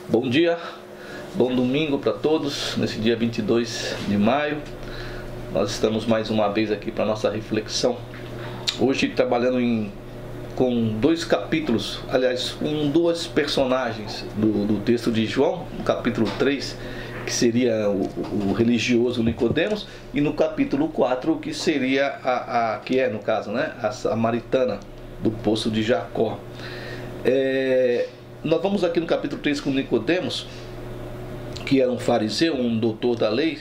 Bom dia, bom domingo para todos. Nesse dia 22 de maio, nós estamos mais uma vez aqui para nossa reflexão. Hoje trabalhando com dois capítulos, aliás, com duas personagens do texto de João, no capítulo 3, que seria o religioso Nicodemos, e no capítulo 4, que seria no caso, né, a samaritana do poço de Jacó. Nós vamos aqui no capítulo 3 com Nicodemos, que era um fariseu, um doutor da lei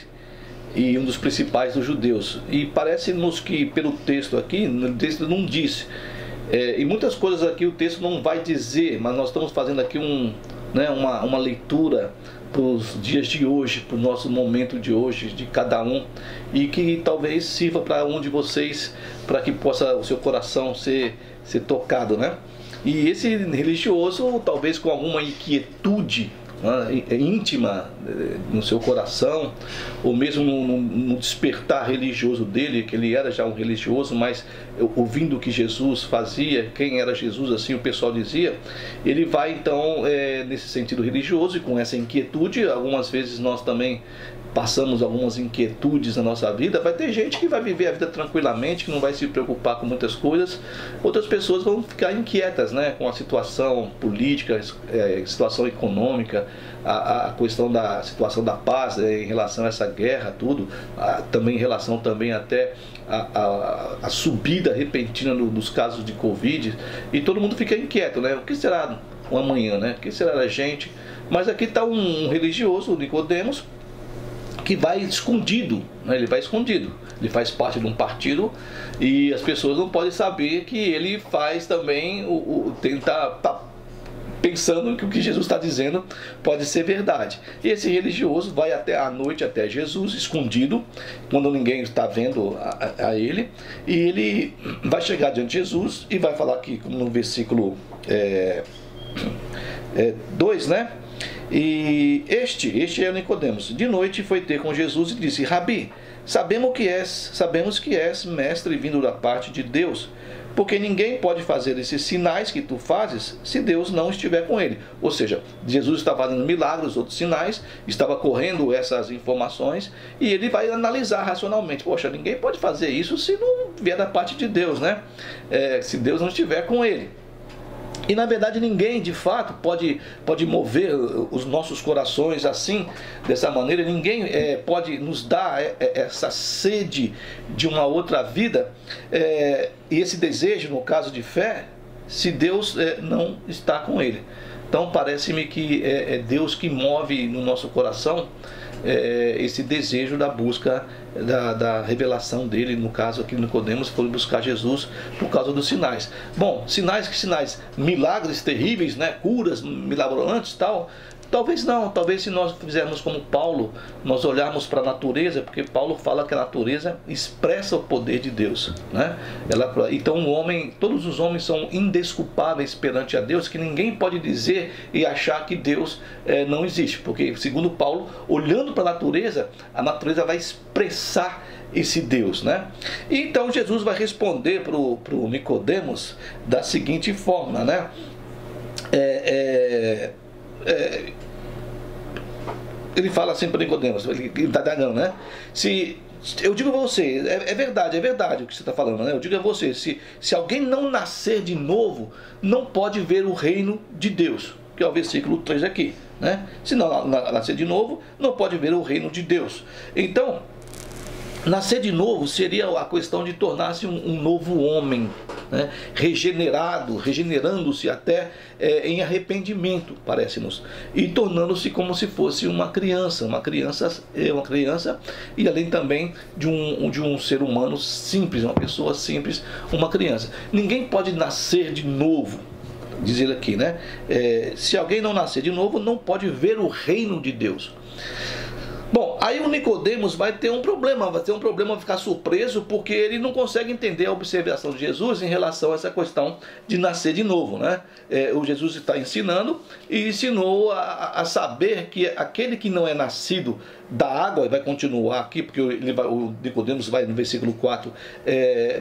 e um dos principais dos judeus. E parece-nos que pelo texto aqui, o texto não diz, e muitas coisas aqui o texto não vai dizer, mas nós estamos fazendo aqui uma leitura para os dias de hoje, para o nosso momento de hoje, de cada um, e que talvez sirva para um de vocês, para que possa o seu coração ser tocado, né? E esse religioso, talvez com alguma inquietude íntima no seu coração, ou mesmo no despertar religioso dele, que ele era já um religioso, mas ouvindo o que Jesus fazia, quem era Jesus, assim o pessoal dizia, ele vai então nesse sentido religioso e com essa inquietude. Algumas vezes nós também passamos algumas inquietudes na nossa vida. Vai ter gente que vai viver a vida tranquilamente, que não vai se preocupar com muitas coisas. Outras pessoas vão ficar inquietas, né, com a situação política, situação econômica, a questão da situação da paz, em relação a essa guerra, tudo, também em relação também até a subida repentina dos casos de Covid, e todo mundo fica inquieto, né? O que será o amanhã, né? O que será da gente? Mas aqui está um religioso, Nicodemos, que vai escondido, né? Ele vai escondido, ele faz parte de um partido e as pessoas não podem saber que ele faz também tá pensando que o que Jesus está dizendo pode ser verdade. E esse religioso vai até à noite até Jesus, escondido, quando ninguém está vendo a ele, e ele vai chegar diante de Jesus e vai falar aqui, como no versículo 2, né? E este é Nicodemos. De noite foi ter com Jesus e disse: Rabi, sabemos que és mestre vindo da parte de Deus, porque ninguém pode fazer esses sinais que tu fazes se Deus não estiver com ele. Ou seja, Jesus está fazendo milagres, outros sinais, estava correndo essas informações, e ele vai analisar racionalmente: poxa, ninguém pode fazer isso se não vier da parte de Deus, né? Se Deus não estiver com ele. E na verdade ninguém de fato pode mover os nossos corações assim, dessa maneira. Ninguém pode nos dar essa sede de uma outra vida, e esse desejo, no caso de fé, se Deus não está com ele. Então parece-me que é Deus que move no nosso coração esse desejo da busca da revelação dele. No caso aqui Nicodemos foi buscar Jesus por causa dos sinais. Bom, sinais, milagres terríveis, né? Curas milagrosantes, tal. Talvez não, talvez se nós fizermos como Paulo, nós olharmos para a natureza, porque Paulo fala que a natureza expressa o poder de Deus, né? Então todos os homens são indesculpáveis perante a Deus, que ninguém pode dizer e achar que Deus não existe, porque segundo Paulo, olhando para a natureza vai expressar esse Deus, né? E então Jesus vai responder para o Nicodemos da seguinte forma, né? Ele fala assim para Nicodemos, ele está dando, né? Eu digo a você, é verdade o que você está falando, né? Eu digo a você, se alguém não nascer de novo, não pode ver o reino de Deus, que é o versículo 3 aqui, né? Se não nascer de novo, não pode ver o reino de Deus. Então, nascer de novo seria a questão de tornar-se um novo homem, né? Regenerando-se até em arrependimento, parece-nos, e tornando-se como se fosse uma criança, e além também de um ser humano simples, uma pessoa simples, uma criança. Ninguém pode nascer de novo, diz ele aqui, né? Se alguém não nascer de novo, não pode ver o reino de Deus. Bom, Aí o Nicodemos vai ter um problema, vai ficar surpreso, porque ele não consegue entender a observação de Jesus em relação a essa questão de nascer de novo, né? O Jesus está ensinando e ensinou a saber que aquele que não é nascido da água, e vai continuar aqui, porque o Nicodemos vai no versículo 4,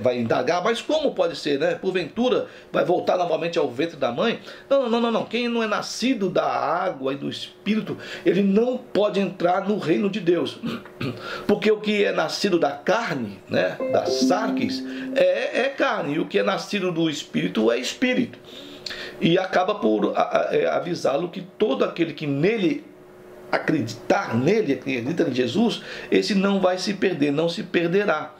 vai indagar, mas como pode ser, né? Porventura vai voltar novamente ao ventre da mãe? Não. Quem não é nascido da água e do Espírito, ele não pode entrar no reino de Deus. Porque o que é nascido da carne, né, da sarx, é carne, e o que é nascido do Espírito é Espírito. E acaba por avisá-lo que todo aquele que nele acredita em Jesus, esse não vai se perder, não se perderá.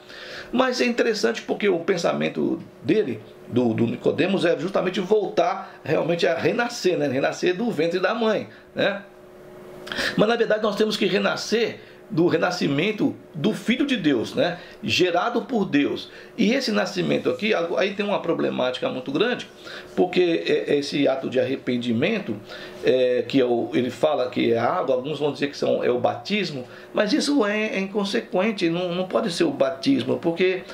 Mas é interessante porque o pensamento dele, do Nicodemos, é justamente voltar realmente a renascer, né? Renascer do ventre da mãe, né? Mas na verdade nós temos que renascer do renascimento do Filho de Deus, né? Gerado por Deus. E esse nascimento aqui, aí tem uma problemática muito grande, porque esse ato de arrependimento, que ele fala que é água, alguns vão dizer que é o batismo, mas isso é inconsequente, não pode ser o batismo, porque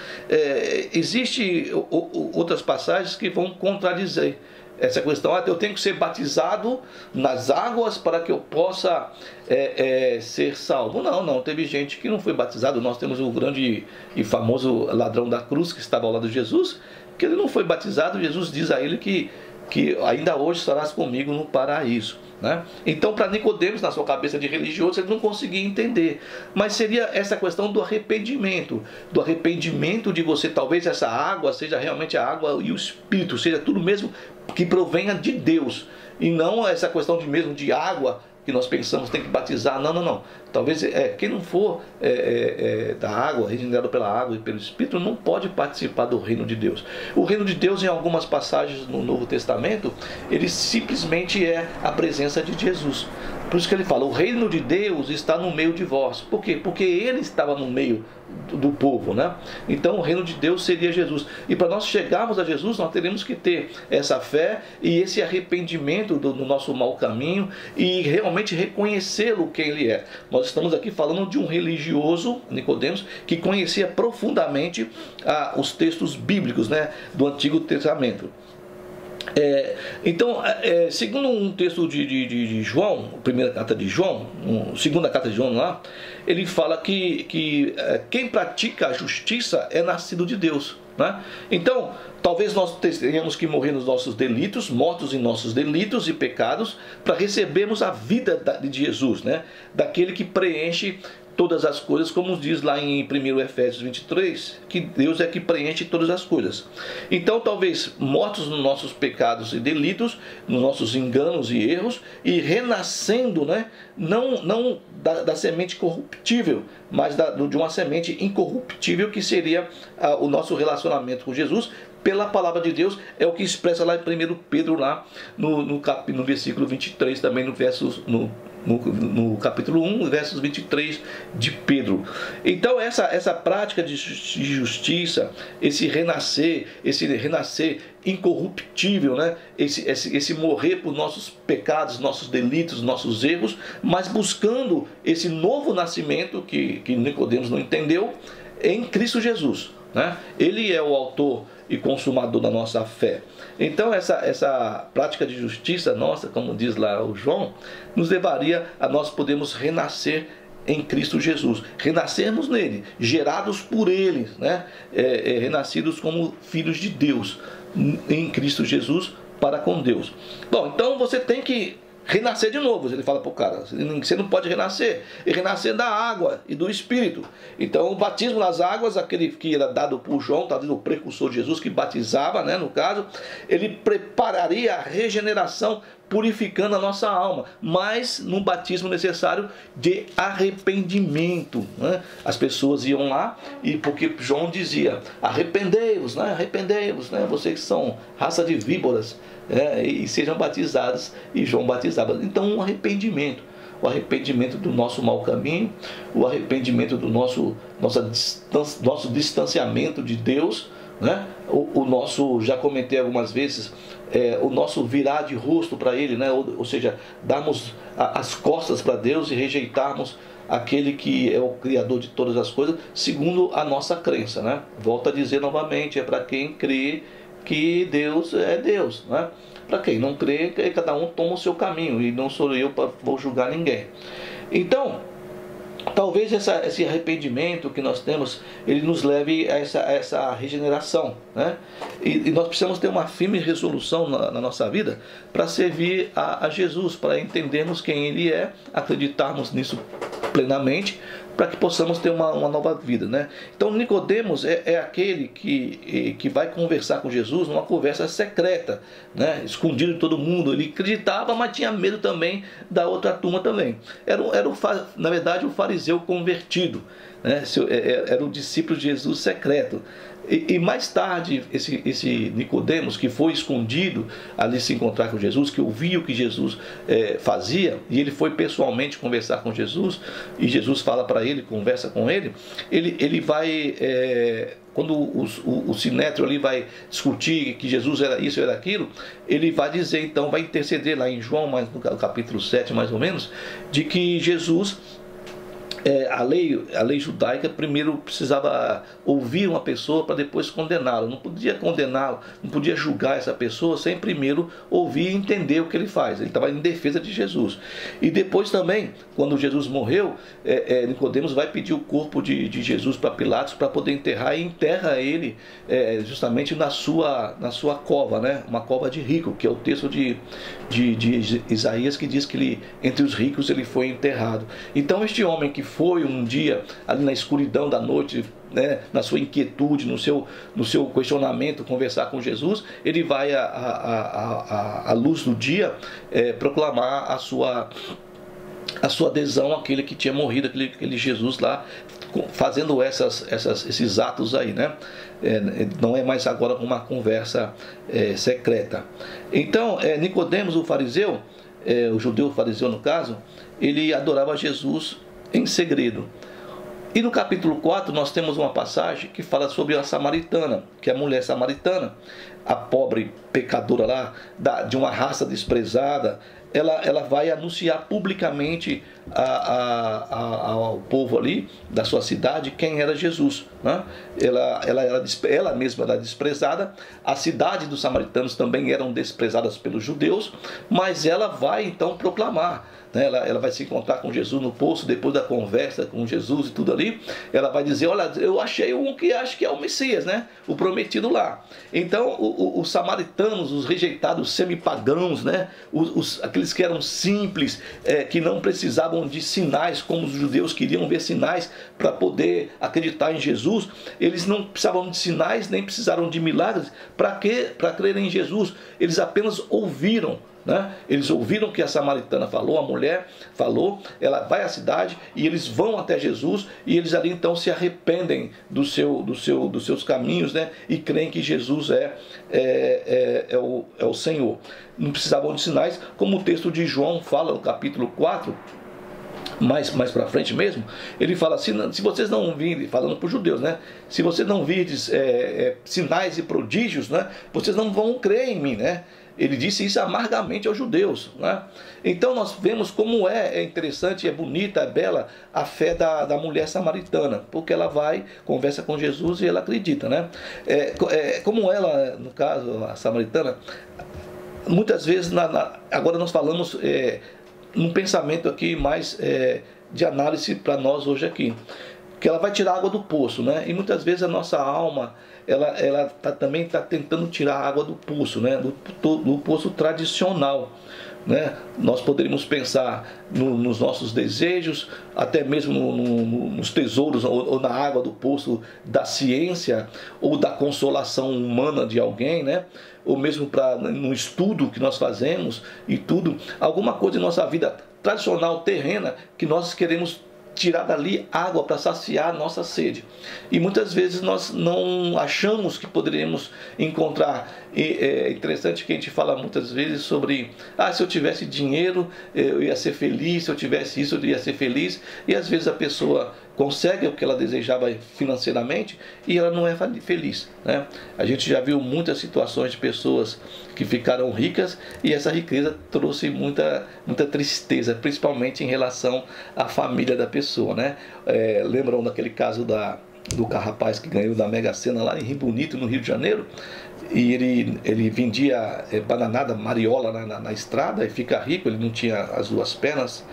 existe outras passagens que vão contradizer essa questão. Eu tenho que ser batizado nas águas para que eu possa ser salvo. Não, teve gente que não foi batizado. Nós temos o grande e famoso ladrão da cruz que estava ao lado de Jesus, que ele não foi batizado. Jesus diz a ele que ainda hoje estarás comigo no paraíso, né? Então, para Nicodemos, na sua cabeça de religioso, ele não conseguia entender. Mas seria essa questão do arrependimento de você, talvez essa água seja realmente a água e o Espírito, seja tudo mesmo que provenha de Deus, e não essa questão mesmo de água que nós pensamos tem que batizar. Não. Talvez quem não for da água, regenerado pela água e pelo Espírito, não pode participar do reino de Deus. O reino de Deus, em algumas passagens no Novo Testamento, ele simplesmente é a presença de Jesus. Por isso que ele fala, o reino de Deus está no meio de vós. Por quê? Porque ele estava no meio do povo, né? Então o reino de Deus seria Jesus. E para nós chegarmos a Jesus, nós teremos que ter essa fé e esse arrependimento do nosso mau caminho e realmente reconhecê-lo quem ele é. Nós estamos aqui falando de um religioso, Nicodemos, que conhecia profundamente os textos bíblicos, né, do Antigo Testamento. Então, segundo um texto de João, a primeira carta de João, segunda carta de João lá, ele fala que quem pratica a justiça é nascido de Deus, né? Então, talvez nós tenhamos que morrer nos nossos delitos, mortos em nossos delitos e pecados, para recebermos a vida de Jesus, né? Daquele que preenche todas as coisas, como diz lá em 1 Efésios 23, que Deus é que preenche todas as coisas. Então, talvez mortos nos nossos pecados e delitos, nos nossos enganos e erros, e renascendo, né, não da semente corruptível, mas de uma semente incorruptível, que seria o nosso relacionamento com Jesus, pela palavra de Deus, é o que expressa lá em 1 Pedro, lá no versículo 23, também no capítulo 1, versos 23 de Pedro. Então essa prática de justiça, esse renascer incorruptível, né? esse morrer por nossos pecados, nossos delitos, nossos erros, mas buscando esse novo nascimento que Nicodemos não entendeu, em Cristo Jesus, né? Ele é o autor e consumador da nossa fé. Então essa prática de justiça nossa, como diz lá o João, nos levaria a nós podermos renascer em Cristo Jesus, renascermos nele, gerados por ele, né? Renascidos como filhos de Deus em Cristo Jesus para com Deus. Bom, então você tem que renascer de novo. Ele fala para o cara, você não pode renascer, e renascer da água e do Espírito. Então o batismo nas águas, aquele que era dado por João, está dizendo o precursor de Jesus, que batizava, né, no caso, ele prepararia a regeneração, purificando a nossa alma, mas num batismo necessário de arrependimento, né? As pessoas iam lá, e porque João dizia, arrependei-vos, né? Arrependei-vos, né? Vocês são raça de víboras, e sejam batizados, e João batizava. Então um arrependimento, o arrependimento do nosso mau caminho, o arrependimento do nosso distanciamento de Deus, né? O nosso, já comentei algumas vezes, o nosso virar de rosto para Ele, né? Ou seja, darmos as costas para Deus e rejeitarmos aquele que é o Criador de todas as coisas, segundo a nossa crença, né? Volto a dizer novamente, é para quem crê que Deus é Deus, né? Para quem não crê, cada um toma o seu caminho, e não sou eu para julgar ninguém. Então, talvez esse arrependimento que nós temos, ele nos leve a essa regeneração, né? E nós precisamos ter uma firme resolução na nossa vida para servir a Jesus, para entendermos quem Ele é, acreditarmos nisso plenamente, para que possamos ter uma nova vida, né? Então Nicodemos é aquele que vai conversar com Jesus numa conversa secreta, né? Escondido de todo mundo. Ele acreditava, mas tinha medo também da outra turma também. Na verdade, o fariseu convertido, né? Era o discípulo de Jesus secreto. E mais tarde, esse Nicodemos, que foi escondido ali se encontrar com Jesus, que ouvia o que Jesus fazia, e ele foi pessoalmente conversar com Jesus, e Jesus fala para ele, conversa com ele vai, quando o sinédrio ali vai discutir que Jesus era isso, era aquilo, ele vai dizer, então, vai interceder lá em João, no capítulo 7 mais ou menos, de que Jesus... a lei judaica primeiro precisava ouvir uma pessoa para depois condená-la. Não podia condená-lo, não podia julgar essa pessoa sem primeiro ouvir e entender o que ele faz. Ele estava em defesa de Jesus. E depois também, quando Jesus morreu, Nicodemos vai pedir o corpo de Jesus para Pilatos para poder enterrar, e enterra ele justamente na sua cova, né? Uma cova de rico, que é o texto de Isaías, que diz que entre os ricos ele foi enterrado. Então este homem que foi um dia ali na escuridão da noite, né, na sua inquietude, no seu questionamento, conversar com Jesus, ele vai à luz do dia proclamar a sua adesão àquele que tinha morrido, aquele Jesus lá, fazendo esses atos aí, né? Não é mais agora uma conversa secreta. Então, Nicodemos, o fariseu, o judeu fariseu no caso, ele adorava Jesus em segredo. E no capítulo 4 nós temos uma passagem que fala sobre a samaritana, que é a mulher samaritana, a pobre pecadora lá, de uma raça desprezada. Ela vai anunciar publicamente ao povo ali da sua cidade quem era Jesus, né? Ela mesma era desprezada, a cidade dos samaritanos também eram desprezadas pelos judeus, mas ela vai então proclamar, né? Ela vai se encontrar com Jesus no poço, depois da conversa com Jesus e tudo ali, ela vai dizer, olha, eu achei um que acho que é o Messias, né? O prometido lá. Então os samaritanos, os rejeitados semipagãos, né? Aqueles que eram simples, que não precisavam de sinais, como os judeus queriam ver sinais para poder acreditar em Jesus, eles não precisavam de sinais, nem precisaram de milagres. Para quê? Para crer em Jesus. Eles apenas ouviram, né? Eles ouviram o que a samaritana falou, a mulher falou, ela vai à cidade e eles vão até Jesus, e eles ali então se arrependem dos seus caminhos, né? E creem que Jesus é o Senhor. Não precisavam de sinais, como o texto de João fala no capítulo 4, mais para frente mesmo, ele fala assim, se vocês não virem, falando para os judeus, né? Se vocês não virdes sinais e prodígios, né? Vocês não vão crer em mim, né? Ele disse isso amargamente aos judeus, né? Então nós vemos como é interessante, é bonita, é bela a fé da mulher samaritana, porque ela vai, conversa com Jesus e ela acredita, né? Como ela, no caso, a samaritana, muitas vezes, agora nós falamos num pensamento aqui mais de análise para nós hoje aqui, que ela vai tirar água do poço, né? E muitas vezes a nossa alma, ela também está tentando tirar a água do poço, né? Do poço tradicional, né? Nós poderíamos pensar nos nossos desejos, até mesmo nos tesouros ou na água do poço da ciência ou da consolação humana de alguém, né? Ou mesmo no estudo que nós fazemos e tudo, alguma coisa em nossa vida tradicional, terrena, que nós queremos tirar dali água para saciar a nossa sede. E muitas vezes nós não achamos que poderíamos encontrar E é interessante que a gente fala muitas vezes sobre, se eu tivesse dinheiro eu ia ser feliz, se eu tivesse isso eu ia ser feliz, e às vezes a pessoa consegue o que ela desejava financeiramente e ela não é feliz, né? A gente já viu muitas situações de pessoas que ficaram ricas e essa riqueza trouxe muita tristeza, principalmente em relação à família da pessoa, né? Lembram daquele caso do rapaz que ganhou da Mega Sena lá em Rio Bonito, no Rio de Janeiro? E ele vendia bananada, mariola na estrada e fica rico, ele não tinha as duas pernas,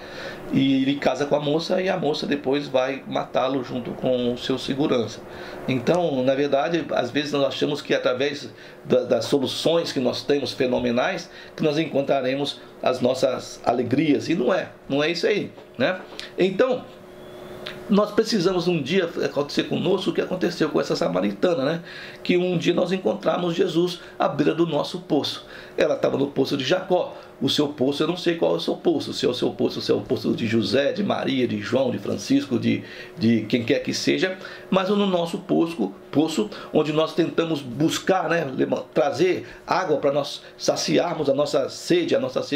e ele casa com a moça e a moça depois vai matá-lo junto com o seu segurança. Então, na verdade, às vezes nós achamos que através das soluções que nós temos fenomenais, que nós encontraremos as nossas alegrias, e não é isso aí, né? Então, nós precisamos um dia acontecer conosco o que aconteceu com essa samaritana, né? Que um dia nós encontramos Jesus à beira do nosso poço. Ela estava no poço de Jacó. O seu poço, eu não sei qual é o seu poço. Se é o seu poço, se é o poço de José, de Maria, de João, de Francisco, de quem quer que seja. Mas no nosso poço, onde nós tentamos buscar, né, trazer água para nós saciarmos a nossa sede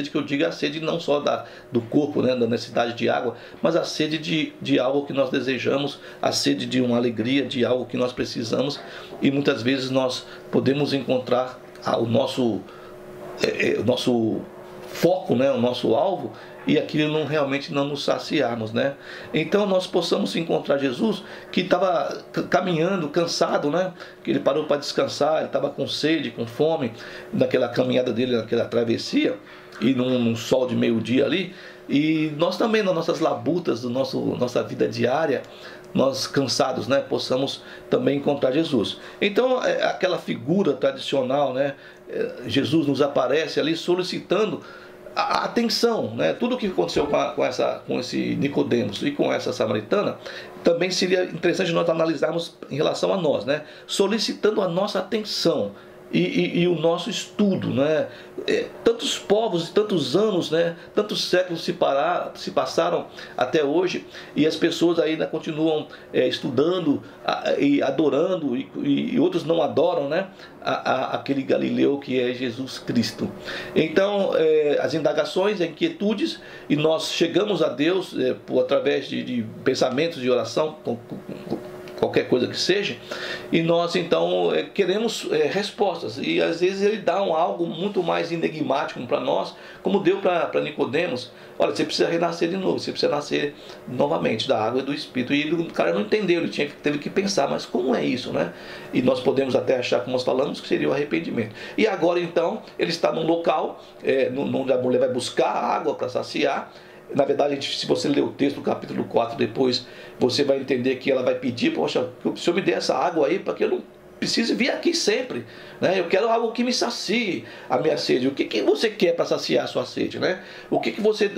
que eu digo a sede não só do corpo, né, da necessidade de água, mas a sede de algo que nós desejamos, a sede de uma alegria, de algo que nós precisamos. E muitas vezes nós podemos encontrar o nosso foco, né, o nosso alvo, e aquilo realmente não nos saciarmos, né? Então nós possamos encontrar Jesus que estava caminhando, cansado, né? Que ele parou para descansar, ele estava com sede, com fome, naquela caminhada dele, naquela travessia, e num sol de meio-dia ali. E nós também, nas nossas labutas, nossa vida diária, nós cansados, né, possamos também encontrar Jesus. Então, aquela figura tradicional, né, Jesus nos aparece ali solicitando a atenção, né? Tudo o que aconteceu com esse Nicodemos e com essa samaritana, também seria interessante nós analisarmos em relação a nós, né? Solicitando a nossa atenção. E o nosso estudo, né? Tantos povos, tantos anos, né? Tantos séculos se passaram até hoje, e as pessoas ainda continuam estudando e adorando, e outros não adoram, né? Aquele Galileu que é Jesus Cristo. Então, as indagações, as inquietudes, e nós chegamos a Deus através de pensamentos de oração, qualquer coisa que seja, e nós então queremos respostas, e às vezes ele dá algo muito mais enigmático para nós, como deu para Nicodemos. Olha, você precisa renascer de novo, você precisa nascer novamente da água e do Espírito. E o cara não entendeu, ele teve que pensar, mas como é isso, né? E nós podemos até achar, como nós falamos, que seria o arrependimento. E agora então, ele está num local onde a mulher vai buscar água para saciar. Na verdade, se você ler o texto do capítulo 4 depois, você vai entender que ela vai pedir: poxa, o Senhor me dê essa água aí, para que eu não precise vir aqui sempre, né? Eu quero algo que me sacie a minha sede. O que você quer para saciar a sua sede, né? Aonde você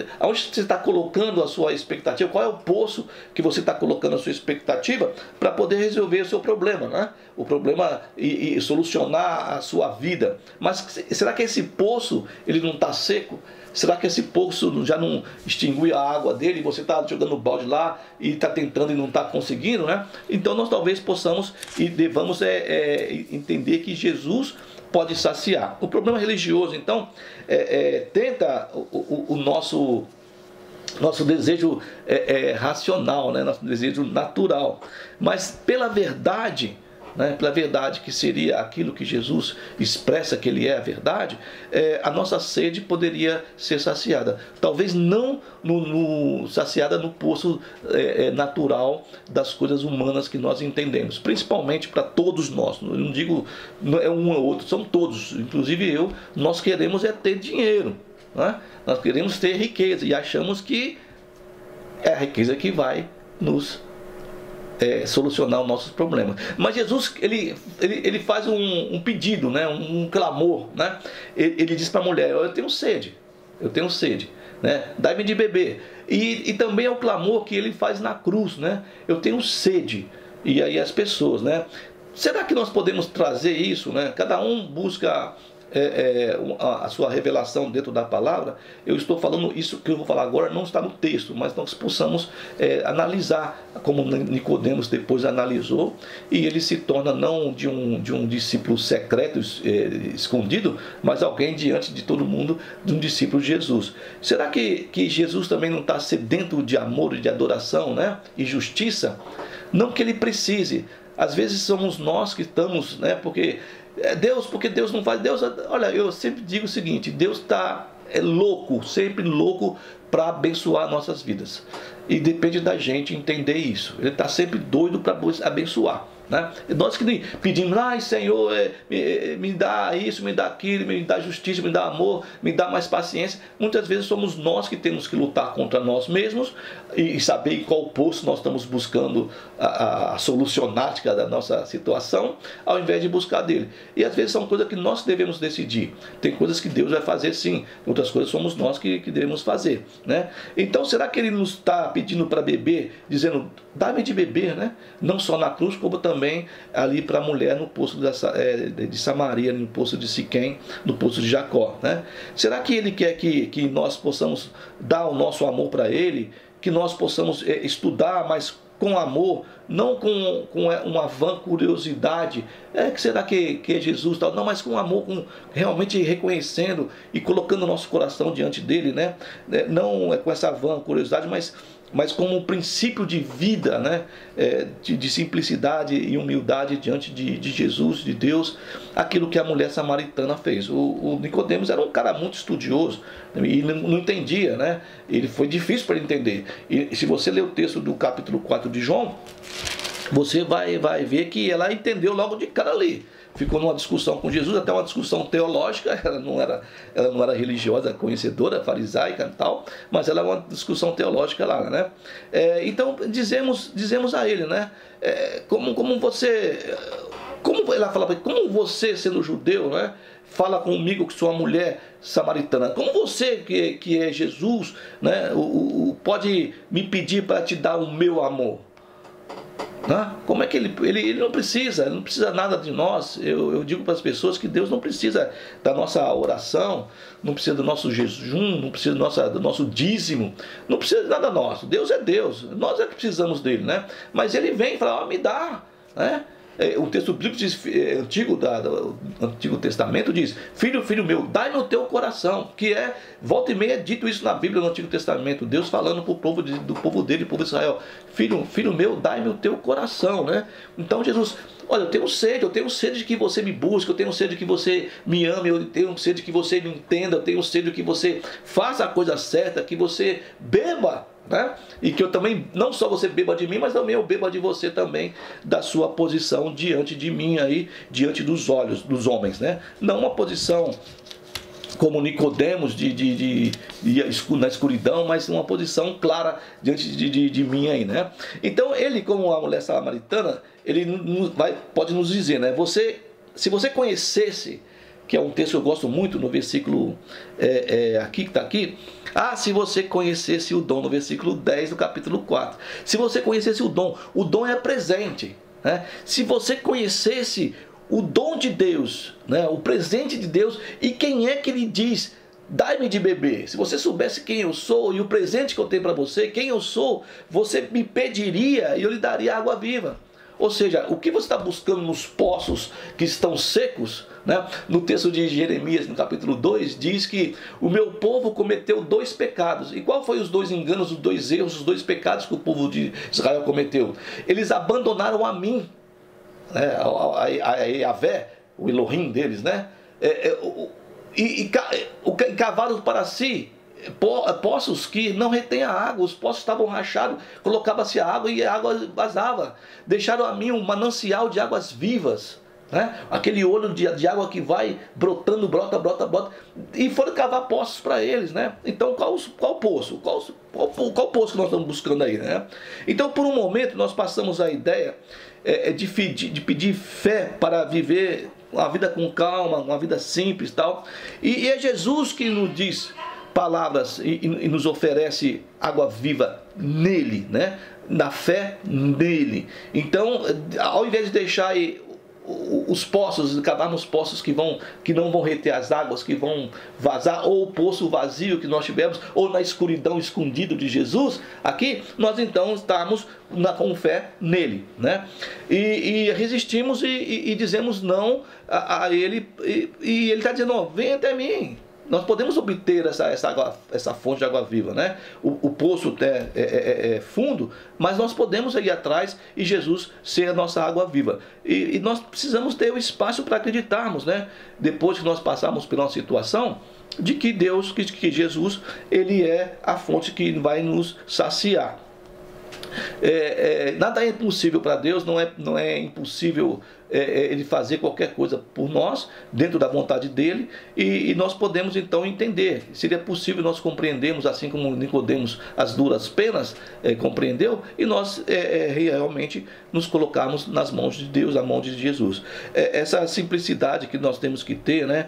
está colocando a sua expectativa? Qual é o poço que você está colocando a sua expectativa para poder resolver o seu problema, né? O problema e solucionar a sua vida. Mas será que esse poço ele não está seco? Será que esse poço já não extingue a água dele e você está jogando o balde lá e está tentando e não está conseguindo, né? Então nós talvez possamos e devamos entender que Jesus pode saciar. O problema religioso, então, tenta o nosso desejo racional, né? Nosso desejo natural. Mas pela verdade, né, pela verdade que seria aquilo que Jesus expressa que ele é a verdade, a nossa sede poderia ser saciada. Talvez não saciada no poço natural das coisas humanas que nós entendemos, principalmente para todos nós. Eu não digo é um ou outro, são todos, inclusive nós queremos ter dinheiro, né? Nós queremos ter riqueza e achamos que é a riqueza que vai nos solucionar os nossos problemas. Mas Jesus ele faz um pedido, né? Um clamor, né? Ele diz para a mulher: eu tenho sede, né? Dai-me de beber. E também é o clamor que ele faz na cruz, né? Eu tenho sede. E aí as pessoas, né? Será que nós podemos trazer isso, né? Cada um busca a sua revelação dentro da palavra, eu estou falando isso que eu vou falar agora, não está no texto, mas nós possamos analisar, como Nicodemos depois analisou, e ele se torna não de um discípulo secreto, escondido, mas alguém diante de todo mundo, de um discípulo de Jesus. Será que Jesus também não está sedento de amor e de adoração, né? E justiça? Não que ele precise. Às vezes somos nós que estamos, né? Porque Deus não faz. Deus, olha, eu sempre digo o seguinte: Deus está louco, sempre louco para abençoar nossas vidas. E depende da gente entender isso. Ele está sempre doido para abençoar, né? Nós que pedimos, ai Senhor, me dá isso, me dá aquilo, me dá justiça, me dá amor, me dá mais paciência. Muitas vezes somos nós que temos que lutar contra nós mesmos e saber em qual poço nós estamos buscando a solucionática da nossa situação, ao invés de buscar dele. E às vezes são coisas que nós devemos decidir. Tem coisas que Deus vai fazer sim, outras coisas somos nós que devemos fazer, né? Então será que ele nos está pedindo para beber, dizendo, dá-me de beber, né? Não só na cruz, como também ali para a mulher no poço de Samaria, no poço de Siquém, no poço de Jacó, né? Será que ele quer que nós possamos dar o nosso amor para ele, que nós possamos estudar, mas com amor, não com uma vã curiosidade, que será que é Jesus, tal? Não, mas com amor, realmente reconhecendo e colocando o nosso coração diante dele, né? Não com essa vã curiosidade, mas como um princípio de vida, né? De simplicidade e humildade diante de Jesus, de Deus, aquilo que a mulher samaritana fez. O Nicodemos era um cara muito estudioso e não entendia, né? Foi difícil para ele entender. E se você ler o texto do capítulo 4 de João, você vai ver que ela entendeu logo de cara ali. Ficou numa discussão com Jesus, até uma discussão teológica. Ela não era religiosa, conhecedora, farisaica e tal, mas ela é uma discussão teológica lá, né? Então dizemos a ele, né? Como ela fala, como você, sendo judeu, né, fala comigo que sou uma mulher samaritana? Como você, que é Jesus, né, pode me pedir para te dar o meu amor? Como é que ele não precisa nada de nós. Eu digo para as pessoas que Deus não precisa da nossa oração, não precisa do nosso jejum, não precisa do nosso dízimo, não precisa de nada nosso. Deus é Deus, nós é que precisamos dele, né? Mas ele vem e fala, me dá, né? O texto bíblico diz, do Antigo Testamento diz, filho meu, dai-me o teu coração, que volta e meia dito isso na Bíblia, no Antigo Testamento, Deus falando para o povo do povo dele, do povo de Israel, filho meu, dai-me o teu coração, né? Então Jesus, olha, eu tenho sede de que você me busque, eu tenho sede de que você me ame, eu tenho sede de que você me entenda, eu tenho sede de que você faça a coisa certa, que você beba, né? E que eu também, não só você beba de mim, mas também eu beba de você também, da sua posição diante de mim aí, diante dos olhos dos homens, né? Não uma posição como Nicodemos na escuridão, mas uma posição clara diante de mim aí, né? Então ele, como a mulher samaritana, ele pode nos dizer, né? Se você conhecesse, que é um texto que eu gosto muito, no versículo aqui, que está aqui, se você conhecesse o dom, no versículo 10 do capítulo 4, se você conhecesse o dom é presente, né? Se você conhecesse o dom de Deus, né? O presente de Deus, e quem é que ele diz, dai-me de beber, se você soubesse quem eu sou e o presente que eu tenho para você, quem eu sou, você me pediria e eu lhe daria água viva. Ou seja, o que você está buscando nos poços que estão secos, né? No texto de Jeremias, no capítulo 2, diz que o meu povo cometeu 2 pecados. E qual foi os 2 enganos, os 2 erros, os 2 pecados que o povo de Israel cometeu? Eles abandonaram a mim, né? a Yahvé, o Elohim deles, né? E cavaram para si poços que não retêm a água, os poços estavam rachados, colocava-se a água e a água vazava. Deixaram a mim um manancial de águas vivas, né? Aquele olho de água que vai brotando, brota, e foram cavar poços para eles, né? Então qual poço? Qual poço que nós estamos buscando aí, né? Então por um momento nós passamos a ideia de pedir fé para viver uma vida com calma, uma vida simples, tal. E é Jesus que nos diz palavras e nos oferece água viva nele, né? Na fé nele. Então, ao invés de deixar os poços, cavarmos poços que não vão reter as águas, que vão vazar, ou o poço vazio que nós tivemos, ou na escuridão escondido de Jesus, aqui nós então estamos com fé nele, né? E resistimos e dizemos não a ele, e ele está dizendo, ó, vem até mim. Nós podemos obter essa fonte de água viva, né? O poço é fundo, mas nós podemos ir atrás e Jesus ser a nossa água viva. E nós precisamos ter o espaço para acreditarmos, né? Depois que nós passarmos pela situação, de que Deus, que Jesus, ele é a fonte que vai nos saciar. Nada é impossível para Deus, não é impossível Ele fazer qualquer coisa por nós, dentro da vontade dEle, e nós podemos então entender. Seria possível nós compreendermos, assim como Nicodemos as duras penas compreendeu, e nós realmente nos colocarmos nas mãos de Deus, na mão de Jesus. Essa simplicidade que nós temos que ter, né?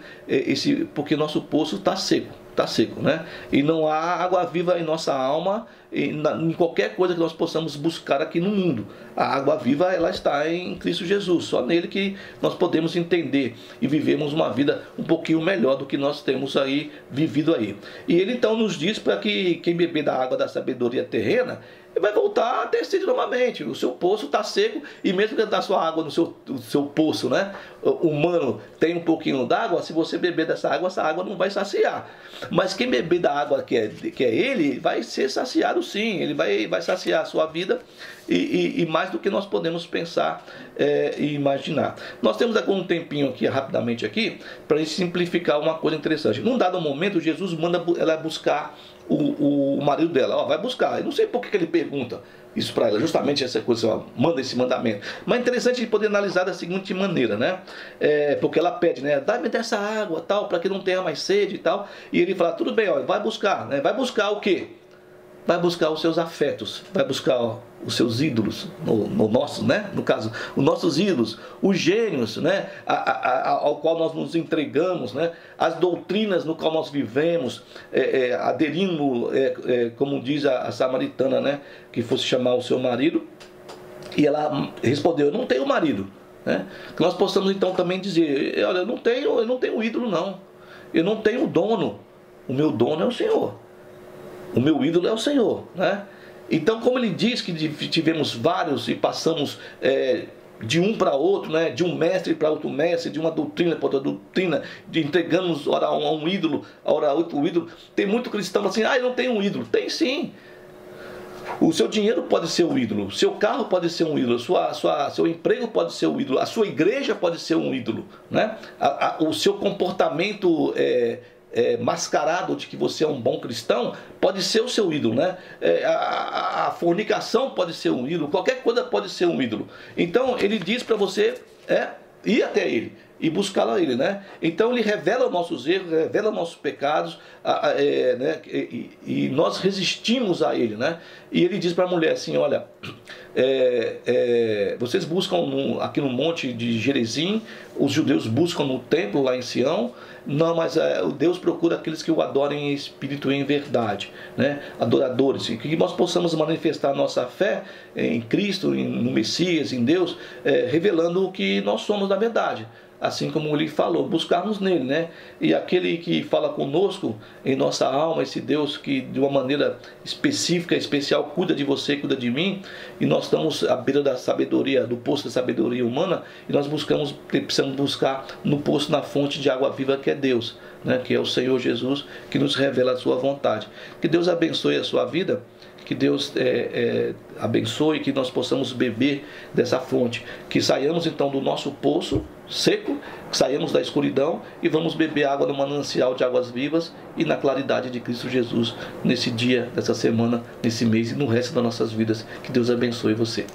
Porque nosso poço está seco, né? E não há água viva em nossa alma, em qualquer coisa que nós possamos buscar aqui no mundo. A água viva, ela está em Cristo Jesus, só nele que nós podemos entender e vivemos uma vida um pouquinho melhor do que nós temos aí vivido aí. E ele então nos diz para que quem beber da água da sabedoria terrena vai voltar a ter sede novamente. O seu poço está seco, e mesmo que a sua água no seu poço, né, humano, tem um pouquinho d'água, se você beber dessa água, essa água não vai saciar. Mas quem beber da água que é ele, vai ser saciado sim, ele vai saciar a sua vida, e mais do que nós podemos pensar e imaginar. Nós temos agora um tempinho aqui, rapidamente aqui, para simplificar uma coisa interessante. Num dado momento, Jesus manda ela buscar o marido dela. Ó, vai buscar. Eu não sei por que ele pergunta isso para ela, justamente essa coisa, ó, manda esse mandamento. Mas é interessante de poder analisar da seguinte maneira, né? Porque ela pede, né? Dá-me dessa água, tal, para que não tenha mais sede e tal. E ele fala, tudo bem, ó, vai buscar, né? Vai buscar o quê? Vai buscar os seus afetos, vai buscar os seus ídolos, no nosso, né? No caso, os nossos ídolos, os gênios, né? Ao qual nós nos entregamos, né? As doutrinas no qual nós vivemos, aderindo, como diz a samaritana, né? Que fosse chamar o seu marido, e ela respondeu, eu não tenho marido, né? Que nós possamos então também dizer, olha, eu não tenho ídolo não, eu não tenho dono, o meu dono é o Senhor. O meu ídolo é o Senhor, né? Então, como ele diz que tivemos vários e passamos de um para outro, né? De um mestre para outro mestre, de uma doutrina para outra doutrina, de entregamos ora a um ídolo, ora a outro ídolo. Tem muito cristão assim, eu não tenho um ídolo. Tem sim. O seu dinheiro pode ser um ídolo, o seu carro pode ser um ídolo, seu emprego pode ser um ídolo, a sua igreja pode ser um ídolo, né? O seu comportamento mascarado de que você é um bom cristão pode ser o seu ídolo, né? A fornicação pode ser um ídolo, qualquer coisa pode ser um ídolo. Então ele diz para você ir até ele e buscá-lo a ele, né? Então ele revela os nossos erros, revela os nossos pecados, né? E nós resistimos a ele, né? E ele diz para a mulher assim, olha, vocês buscam aqui no monte de Gerizim, os judeus buscam no templo lá em Sião, não, mas Deus procura aqueles que o adorem em espírito e em verdade, né? Adoradores, e que nós possamos manifestar a nossa fé em Cristo, no Messias, em Deus, revelando o que nós somos na verdade. Assim como ele falou, buscarmos nele, né? E aquele que fala conosco em nossa alma, esse Deus que de uma maneira específica, especial, cuida de você, cuida de mim, e nós estamos à beira da sabedoria, do poço da sabedoria humana, e nós precisamos buscar no poço, na fonte de água viva que é Deus, né? Que é o Senhor Jesus, que nos revela a sua vontade. Que Deus abençoe a sua vida, que Deus abençoe, que nós possamos beber dessa fonte, que saiamos então do nosso poço seco, que saiamos da escuridão e vamos beber água no manancial de águas vivas e na claridade de Cristo Jesus, nesse dia, nessa semana, nesse mês e no resto das nossas vidas. Que Deus abençoe você.